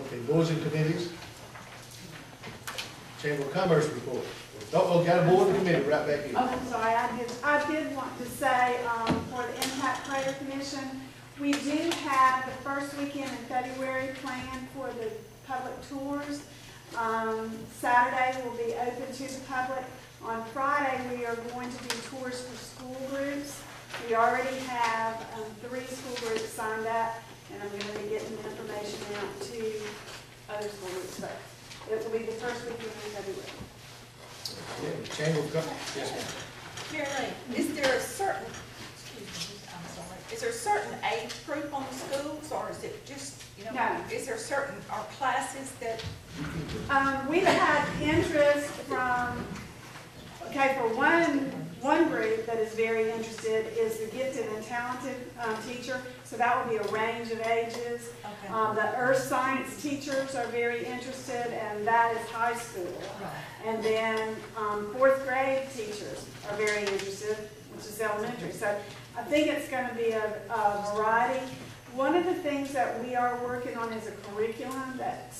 Okay, boards and committees. Chamber of Commerce report. Oh, got a board and committee right back here. Oh, I'm sorry, I did want to say, for the Impact Player Commission, we do have the first weekend in February planned for the public tours. Saturday will be open to the public. On Friday, we are going to do tours for school groups. We already have 3 school groups signed up, and I'm going to be getting information out to other school groups. But it will be the first weekend in February. Okay, Chamber of Commerce. Yes, ma'am. Mary Lee, is there a certain, is there a certain age group on the schools, or is it just, you know, No. is there certain, are classes that? We've had interest from, okay, for one group that is very interested is the gifted and talented teacher. So that would be a range of ages. Okay. The earth science teachers are very interested, and that is high school. Right. And then 4th grade teachers are very interested, which is elementary. So I think it's going to be a variety. One of the things that we are working on is a curriculum that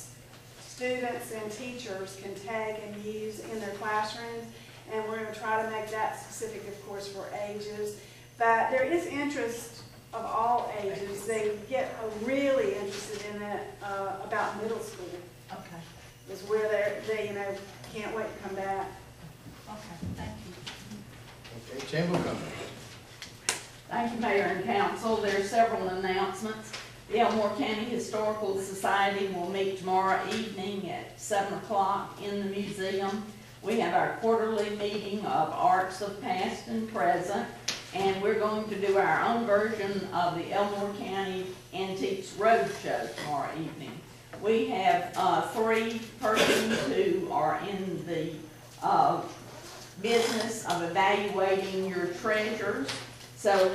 students and teachers can take and use in their classrooms. And we're going to try to make that specific, of course, for ages. But there is interest of all ages. They get really interested in it about middle school. Okay. Is where they you know, can't wait to come back. Okay, thank you. Okay, Chamber of Commerce. Thank you, Mayor and Council. There are several announcements. The Elmore County Historical Society will meet tomorrow evening at 7 o'clock in the museum. We have our quarterly meeting of Arts of Past and Present, and we're going to do our own version of the Elmore County Antiques Roadshow tomorrow evening. We have 3 persons who are in the business of evaluating your treasures. So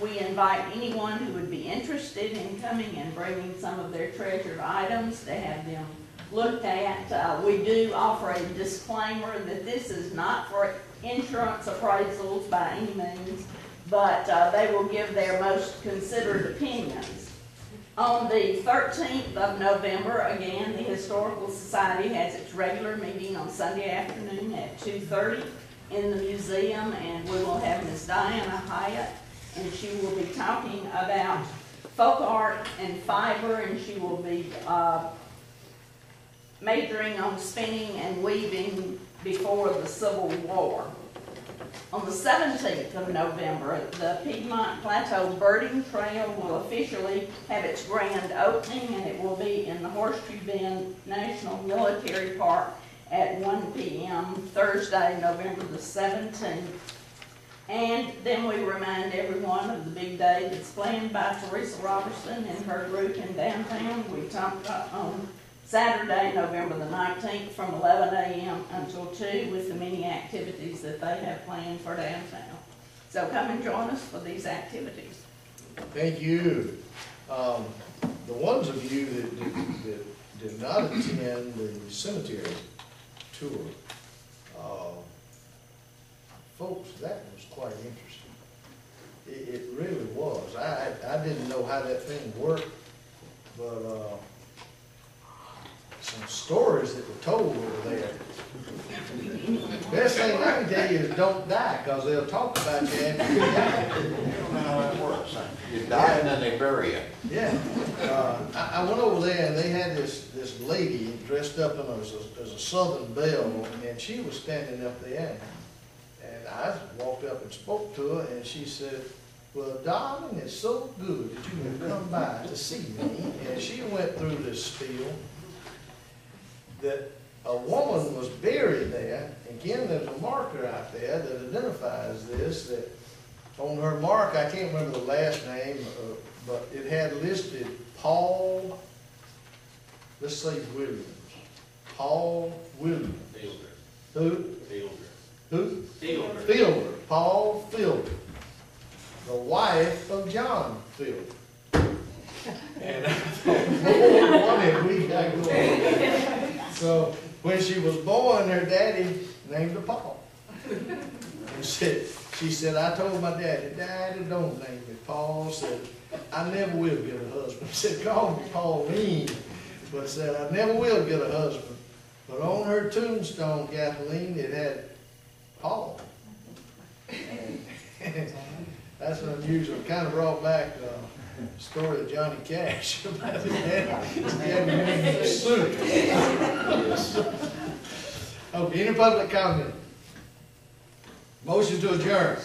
we invite anyone who would be interested in coming and bringing some of their treasured items to have them looked at. We do offer a disclaimer that this is not for insurance appraisals by any means, but they will give their most considered opinions. On the 13th of November, again, the Historical Society has its regular meeting on Sunday afternoon at 2:30 in the museum, and we will have Ms. Diana Hyatt, and she will be talking about folk art and fiber, and she will be majoring on spinning and weaving before the Civil War. On the 17th of November, the Piedmont Plateau Birding Trail will officially have its grand opening, and it will be in the Horseshoe Bend National Military Park at 1 p.m. Thursday, November the 17th. And then we remind everyone of the big day that's planned by Teresa Robertson and her group in downtown. We talked about on Saturday, November the 19th from 11 a.m. until 2 with the many activities that they have planned for downtown. So come and join us for these activities. Thank you. The ones of you that did not attend the cemetery tour, folks, that was quite interesting. It really was. I didn't know how that thing worked, but some stories that were told over there. Best thing I can tell you is don't die, because they'll talk about you after you die. You don't know how that works. You die and then they bury you. Yeah. I went over there and they had this lady dressed up as a Southern belle, and she was standing up there. And I walked up and spoke to her, and she said, "Well, darling, it's so good that you have come by to see me." And she went through this spiel that a woman was buried there. Again, there's a marker out there that identifies this, that on her mark, I can't remember the last name, but it had listed Paul, let's say Williams. Paul Williams. Fielder. Who? Fielder. Who? Fielder. Fielder. Paul Fielder. The wife of John Fielder. And I thought, what have we got going on? So when she was born, her daddy named her Paul. And she said, I told my daddy, "Daddy, don't name me Paul." Said, "I never will get a husband." Said, "Call me Pauline." but said, I never will get a husband. But on her tombstone, Kathleen, it had Paul. That's unusual. Kind of brought back the story of Johnny Cash about his dad suit. Okay, any public comment? Motion to adjourn.